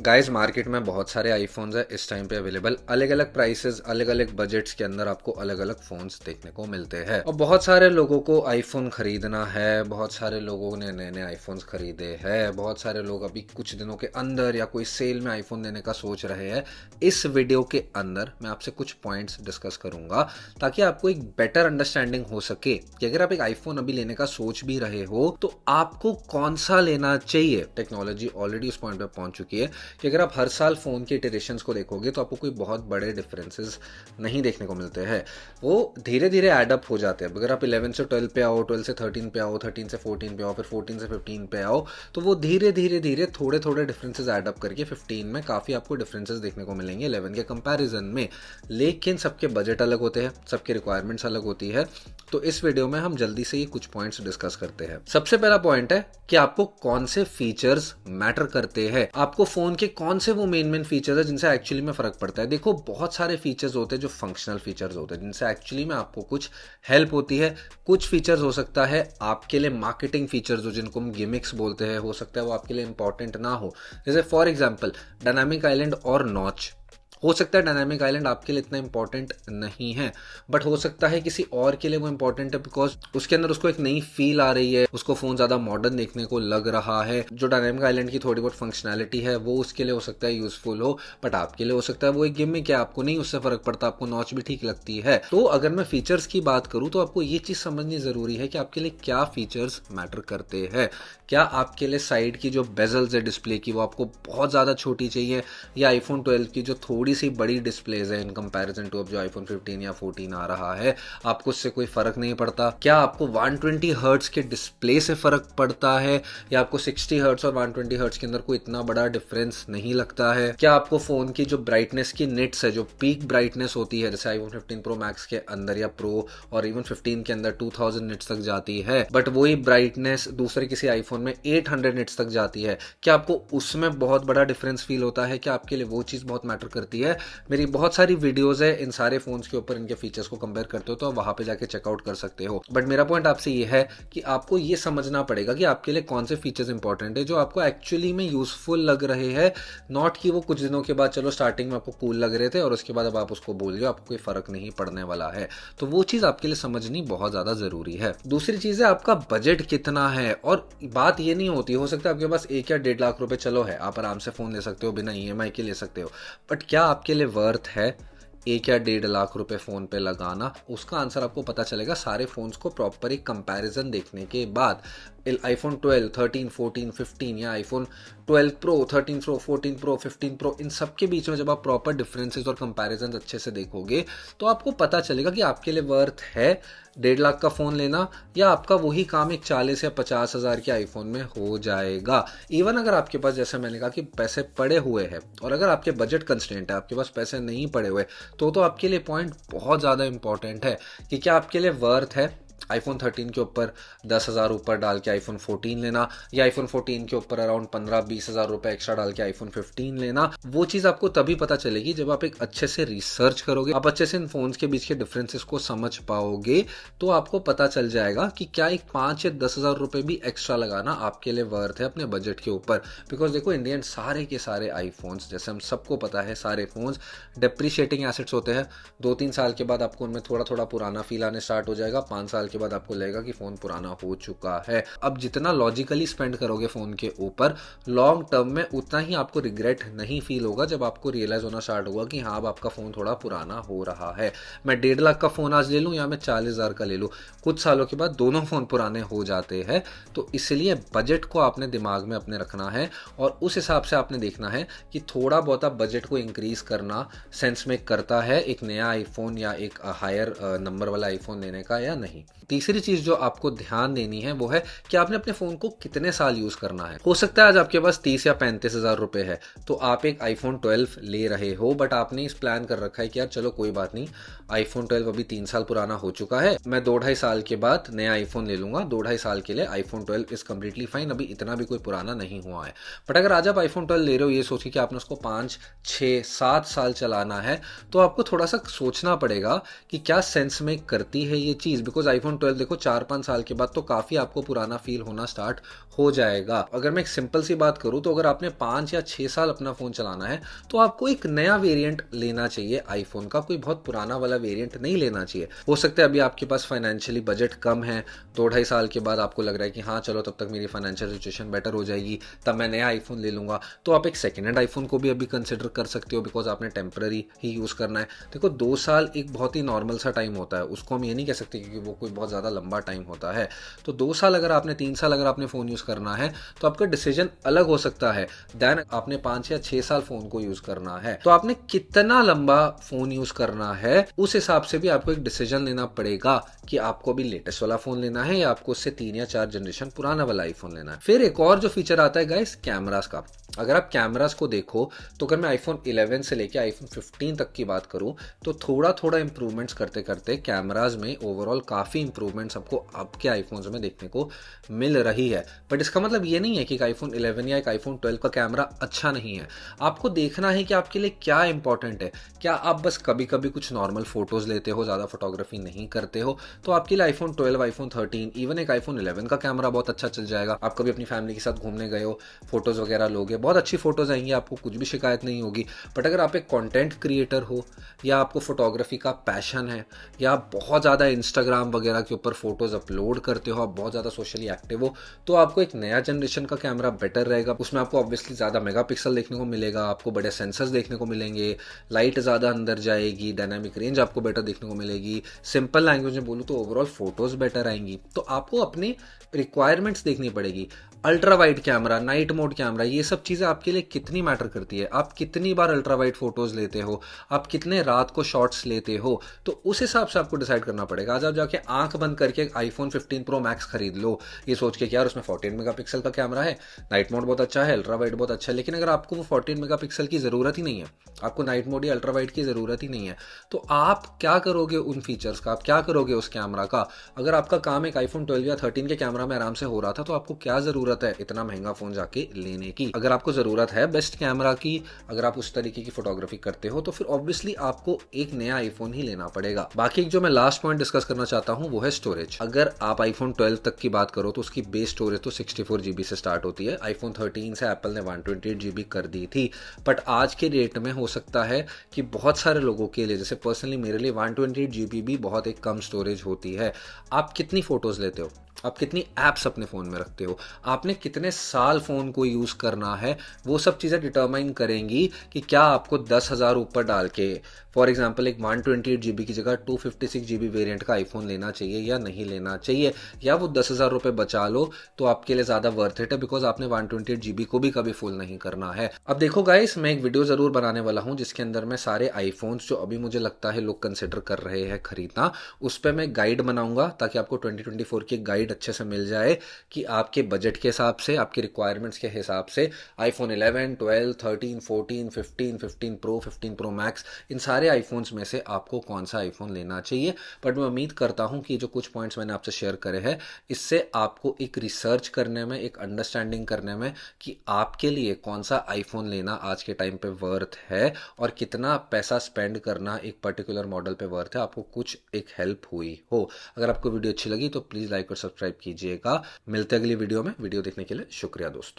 Guys market में बहुत सारे आईफोन्स है इस टाइम पे अवेलेबल। अलग अलग प्राइसेस, अलग अलग बजट्स के अंदर आपको अलग अलग फोन्स देखने को मिलते हैं और बहुत सारे लोगों को आईफोन खरीदना है। बहुत सारे लोगों ने नए नए आईफोन्स खरीदे हैं। बहुत सारे लोग अभी कुछ दिनों के अंदर या कोई सेल में आईफोन लेने का सोच रहे हैं। इस वीडियो के अंदर मैं आपसे कुछ पॉइंट्स डिस्कस करूंगा ताकि आपको एक बेटर अंडरस्टैंडिंग हो सके कि अगर आप एक आईफोन अभी लेने का सोच भी रहे हो तो आपको कौन सा लेना चाहिए। टेक्नोलॉजी ऑलरेडी उस पॉइंट पे पहुंच चुकी है कि अगर आप हर साल फ़ोन के इटरेशंस को देखोगे तो आपको कोई बहुत बड़े डिफरेंसेस नहीं देखने को मिलते हैं। वो धीरे धीरे एडअप हो जाते हैं। अगर आप 11 से 12 पे आओ, 12 से 13 पे आओ, 13 से 14 पे आओ, फिर 14 से 15 पे आओ, तो वो धीरे धीरे धीरे थोड़े थोड़े डिफरेंसेस एडअप करके 15 में काफ़ी आपको डिफरेंसेस देखने को मिलेंगे 11 के कंपैरिजन में। लेकिन सबके बजट अलग होते हैं, सबके रिक्वायरमेंट्स अलग होती है। तो इस वीडियो में हम जल्दी से ये कुछ पॉइंट्स डिस्कस करते हैं। सबसे पहला पॉइंट है कि आपको कौन से फीचर्स मैटर करते हैं। आपको फोन के कौन से वो मेन फीचर्स है जिनसे एक्चुअली में फर्क पड़ता है। देखो, बहुत सारे फीचर्स होते हैं जो फंक्शनल फीचर्स होते हैं जिनसे एक्चुअली में आपको कुछ हेल्प होती है। कुछ फीचर्स हो सकता है आपके लिए मार्केटिंग फीचर्स हो, जिनको हम गिमिक्स बोलते हैं, हो सकता है वो आपके लिए इंपॉर्टेंट ना हो। जैसे फॉर एग्जाम्पल डायनामिक आइलैंड और नॉच। हो सकता है डायनामिक आइलैंड आपके लिए इतना इंपॉर्टेंट नहीं है, बट हो सकता है किसी और के लिए वो इंपॉर्टेंट है बिकॉज उसके अंदर उसको एक नई फील आ रही है, उसको फोन ज्यादा मॉडर्न देखने को लग रहा है। जो डायनामिक आइलैंड की थोड़ी बहुत फंक्शनैलिटी है वो उसके लिए हो सकता है यूजफुल हो, बट आपके लिए हो सकता है वो एक गिमिक है, आपको नहीं उससे फर्क पड़ता, आपको नॉच भी ठीक लगती है। तो अगर मैं फीचर्स की बात करूं तो आपको ये चीज समझनी जरूरी है कि आपके लिए क्या फीचर्स मैटर करते हैं। क्या आपके लिए साइड की जो बेजल्स है डिस्प्ले की वो आपको बहुत ज्यादा छोटी चाहिए, या आईफोन 12 की जो थोड़ी सी बड़ी डिस्प्लेज है इन कंपैरिजन टू अब जो आईफोन 15 या 14 आ रहा है, आपको उससे कोई फर्क नहीं पड़ता। क्या आपको 120 हर्ट्ज के डिस्प्ले से फर्क पड़ता है, या आपको 60 हर्ट्ज और 120 हर्ट्ज के अंदर कोई इतना बड़ा डिफरेंस नहीं लगता है। क्या आपको फोन की जो ब्राइटनेस की निट्स है, जो पीक ब्राइटनेस होती है, जैसे आईफोन 15 प्रो मैक्स के अंदर या प्रो और इवन 15 के अंदर 2000 निट्स तक जाती है, बट वही ब्राइटनेस दूसरे किसी आईफोन में 800 निट्स तक जाती है। क्या आपको उसमें बहुत बड़ा डिफरेंस फील होता है? क्या आपके लिए वो चीज बहुत मैटर करती है? मेरी बहुत सारी वीडियोस है इन सारे फोन्स के ऊपर, इनके फीचर्स को कंपेयर करते हो तो आप वहां पे जाके चेकआउट कर सकते हो। बट मेरा पॉइंट आपसे ये है कि आपको ये समझना पड़ेगा कि आपके लिए कौन से फीचर्स इंपॉर्टेंट है जो आपको एक्चुअली में यूजफुल लग रहे हैं। नॉट कि वो कुछ दिनों के बाद, चलो स्टार्टिंग में आपको कूल लग रहे थे और उसके बाद अब आप उसको बोल रहे हो, आपको कोई फर्क नहीं पड़ने वाला है। तो वो चीज आपके लिए समझनी बहुत ज्यादा जरूरी है। दूसरी चीज है आपका बजट कितना है। और बात ये नहीं होती, हो सकता है आपके पास 1 या 1.5 लाख रुपए, चलो है, आप आराम से फोन ले सकते हो, बिना ईएमआई के ले सकते हो, बट क्या आपके लिए वर्थ है 1 या 1.5 लाख रुपए फोन पे लगाना? उसका आंसर आपको पता चलेगा सारे फोन्स को प्रॉपर एक कंपैरिजन देखने के बाद। आईफोन 12, 13, 14, 15 या iPhone 12 pro, 13 pro, 14 pro, 15 pro, इन सब के बीच में जब आप प्रॉपर डिफरेंसेस और कंपैरिजन अच्छे से देखोगे तो आपको पता चलेगा कि आपके लिए वर्थ है 1.5 लाख का फोन लेना, या आपका वही काम एक 40 या 50 हजार के आईफोन में हो जाएगा। इवन अगर आपके पास, जैसे मैंने कहा, कि पैसे पड़े हुए हैं और अगर आपके बजट कंस्ट्रेंट है, आपके पास पैसे नहीं पड़े हुए, तो आपके लिए पॉइंट बहुत ज्यादा इंपॉर्टेंट है कि क्या आपके लिए वर्थ है आईफोन 13 के ऊपर 10,000 ऊपर डाल के आईफोन 14 लेना, या आईफोन 14 के ऊपर अराउंड 15-20 हजार रुपए एक्स्ट्रा डाल के आईफोन 15 लेना। वो चीज आपको तभी पता चलेगी जब आप एक अच्छे से रिसर्च करोगे, आप अच्छे से इन फोन्स के बीच के डिफरेंसेस को समझ पाओगे, तो आपको पता चल जाएगा कि क्या एक 5 या 10 हजार रुपए भी एक्स्ट्रा लगाना आपके लिए वर्थ है अपने बजट के ऊपर। बिकॉज देखो, इंडियन सारे के सारे आईफोन्स, जैसे हम सबको पता है, सारे फोन्स डेप्रिशिएटिंग एसेट्स होते हैं। 2-3 साल के बाद आपको उनमें थोड़ा थोड़ा पुराना फील आने स्टार्ट हो जाएगा। 5 साल के बाद आपको लगेगा कि फोन पुराना हो चुका है। अब जितना लॉजिकली स्पेंड करोगे फोन के ऊपर, लॉन्ग टर्म में उतना ही आपको रिग्रेट नहीं फील होगा जब आपको रियलाइज होना स्टार्ट होगा कि हाँ, अब आपका फोन थोड़ा पुराना हो रहा है। मैं 1.5 लाख का फोन आज ले लूं या मैं 40,000 का ले लूं, कुछ सालों के बाद दोनों फोन पुराने हो जाते हैं। तो इसलिए बजट को आपने दिमाग में अपने रखना है और उस हिसाब से आपने देखना है कि थोड़ा बहुत बजट को इंक्रीज करना सेंस मेक करता है एक नया आईफोन या एक हायर नंबर वाला आईफोन लेने का, या नहीं। तीसरी चीज जो आपको ध्यान देनी है वो है कि आपने अपने फोन को कितने साल यूज करना है। हो सकता है आज आपके पास 30 या 35 हजार रुपए है, तो आप एक आईफोन 12 ले रहे हो, बट आपने इस प्लान कर रखा है कि यार चलो कोई बात नहीं, आईफोन 12 अभी 3 साल पुराना हो चुका है, मैं 2-2.5 साल के बाद नया आईफोन ले लूंगा। 2-2.5 साल के लिए आईफोन 12 इज कम्प्लीटली फाइन, अभी इतना भी कोई पुराना नहीं हुआ है। बट अगर आज आप आईफोन 12 ले रहे हो ये सोच के कि आपने उसको 5-6-7 साल चलाना है, तो आपको थोड़ा सा सोचना पड़ेगा कि क्या सेंस मेक करती है ये चीज। बिकॉज आईफोन आईफोन 12 देखो 4-5 साल के बाद तो काफ़ी आपको पुराना फील होना स्टार्ट हो जाएगा। अगर मैं एक सिंपल सी बात करूँ तो अगर आपने 5 या 6 साल अपना फ़ोन चलाना है तो आपको एक नया वेरिएंट लेना चाहिए आईफोन का, कोई बहुत पुराना वाला वेरिएंट नहीं लेना चाहिए। हो सकता है अभी आपके पास फाइनेंशियली बजट कम है, 2-2.5 साल के बाद आपको लग रहा है कि हाँ चलो तब तक मेरी फाइनेंशियल सिचुएशन बेटर हो जाएगी, तब मैं नया आईफोन ले लूँगा, तो आप एक सेकेंड हैंड आईफोन को भी अभी कंसिडर कर सकते हो, बिकॉज आपने टेम्पररी ही यूज़ करना है। देखो 2 साल एक बहुत ही नॉर्मल सा टाइम होता है, उसको हम ये नहीं कह सकते क्योंकि वो कोई बहुत ज़्यादा लंबा टाइम होता है। तो 2 साल अगर आपने 3 साल अगर आपने फ़ोन यूज़ करना है तो आपका डिसीजन अलग हो सकता है देन आपने 5 या 6 साल फ़ोन को यूज़ करना है। तो आपने कितना लंबा फ़ोन यूज़ करना है उस हिसाब से भी आपको एक डिसीजन लेना पड़ेगा कि आपको अभी लेटेस्ट वाला फ़ोन लेना है या आपको उससे 3 या 4 जनरेशन पुराना वाला आईफोन लेना है। फिर एक और जो फीचर आता है गाइस कैमरास का। अगर आप कैमरास को देखो तो अगर मैं आईफोन 11 से लेके आईफोन 15 तक की बात करूं तो थोड़ा थोड़ा इंप्रूवमेंट्स करते करते कैमराज में ओवरऑल काफ़ी इंप्रूवमेंट्स आपको आपके आईफोन्स में देखने को मिल रही है। बट इसका मतलब ये नहीं है कि एक आईफोन 11 या एक आईफोन 12 का कैमरा अच्छा नहीं है। आपको देखना है कि आपके लिए क्या इंपॉर्टेंट है। क्या आप बस कभी कभी कुछ नॉर्मल फोटोज़ लेते हो, ज़्यादा फोटोग्राफी नहीं करते हो, तो आपके लिए आईफोन 12, आईफोन 13, इवन एक आईफोन 11 का कैमरा बहुत अच्छा चल जाएगा। आप कभी अपनी फैमिली के साथ घूमने गए हो, फोटोज़ वगैरह लोगे, बहुत अच्छी फोटोज़ आएंगी, आपको कुछ भी शिकायत नहीं होगी। बट अगर आप एक कंटेंट क्रिएटर हो या आपको फोटोग्राफी का पैशन है या आप बहुत ज़्यादा इंस्टाग्राम वगैरह के ऊपर फोटोज़ अपलोड करते हो, आप बहुत ज़्यादा सोशली एक्टिव हो, तो आपको एक नया जनरेशन का कैमरा बेटर रहेगा। उसमें आपको ऑब्वियसली ज़्यादा मेगापिक्सल देखने को मिलेगा, आपको बड़े सेंसर्स देखने को मिलेंगे, लाइट ज़्यादा अंदर जाएगी, डायनामिक रेंज आपको बेटर देखने को मिलेगी। सिंपल लैंग्वेज में बोलूँ तो ओवरऑल फोटोज़ बेटर आएंगी। तो आपको अपनी रिक्वायरमेंट्स देखनी पड़ेगी। Ultra wide camera, night mode camera, ये सब चीज़ें आपके लिए कितनी मैटर करती है। आप कितनी बार अल्ट्रा वाइड फोटोज़ लेते हो, आप कितने रात को शॉट्स लेते हो, तो उस हिसाब से आपको डिसाइड करना पड़ेगा। आज आप जाके आंख बंद करके आईफोन 15 प्रो मैक्स खरीद लो ये सोच के कि यार उसमें 14 मेगापिक्सल का कैमरा है, नाइट मोड बहुत अच्छा है, अल्ट्रा वाइड बहुत अच्छा है, लेकिन अगर आपको वो 14 मेगापिक्सल की ज़रूरत ही नहीं है, आपको नाइट मोड या अल्ट्रा वाइड की ज़रूरत ही नहीं है, तो आप क्या करोगे उन फीचर्स का, आप क्या करोगे उस कैमरा का। अगर आपका काम एक आईफोन 12 या 13 के कैमरा में आराम से हो रहा था तो आपको क्या ज़रूरत है इतना महंगा फ़ोन जाके लेने की। अगर आपको ज़रूरत है बेस्ट कैमरा की, अगर आप उस तरीके की फोटोग्राफी करते हो, तो फिर ऑब्वियसली आपको एक नया आईफोन ही लेना पड़ेगा। बाकी जो मैं लास्ट पॉइंट डिस्कस करना चाहता हूँ वो है स्टोरेज। अगर आप आईफोन 12 तक की बात करो तो उसकी बेस स्टोरेज तो 64 GB से स्टार्ट होती है। आईफोन 13 से एप्पल ने 128 GB कर दी थी, बट आज के डेट में हो सकता है कि बहुत सारे लोगों के लिए, जैसे पर्सनली मेरे लिए 128 GB भी बहुत एक कम स्टोरेज होती है। आप कितनी फोटोज़ लेते हो, आप कितनी ऐप्स अपने फ़ोन में रखते हो, आपने कितने साल फ़ोन को यूज़ करना है, वो सब चीज़ें डिटरमाइन करेंगी कि क्या आपको 10,000 ऊपर डाल के फॉर एग्जांपल एक 128 GB की जगह 256 GB वेरिएंट का आईफोन लेना चाहिए या नहीं लेना चाहिए, या वो 10,000 रुपये बचा लो तो आपके लिए ज़्यादा वर्थ इट है, बिकॉज आपने 128 GB को भी कभी फुल नहीं करना है। अब देखो गाइस, मैं एक वीडियो ज़रूर बनाने वाला हूँ जिसके अंदर मैं सारे आईफोन्स जो अभी मुझे लगता है लोग कंसिडर कर रहे हैं खरीदना, उस पर मैं गाइड बनाऊंगा ताकि आपको 2024 की गाइड अच्छे से मिल जाए कि आपके बजट के हिसाब से, आपके रिक्वायरमेंट्स के हिसाब से आईफोन 11, 12, 13, 14, 15, 15 प्रो, 15 प्रो मैक्स, इन सारे आईफोन्स में से आपको कौन सा आईफोन लेना चाहिए। बट मैं उम्मीद करता हूं कि जो कुछ पॉइंट्स मैंने आपसे शेयर करे हैं इससे आपको एक रिसर्च करने में, एक अंडरस्टैंडिंग करने में कि आपके लिए कौन सा आईफोन लेना आज के टाइम पे वर्थ है और कितना पैसा स्पेंड करना एक पर्टिकुलर मॉडल पे वर्थ है, आपको कुछ एक हेल्प हुई हो। अगर आपको वीडियो अच्छी लगी तो प्लीज़ लाइक और सब्सक्राइब कीजिएगा। मिलते हैं अगली वीडियो में। वीडियो देखने के लिए शुक्रिया दोस्तों।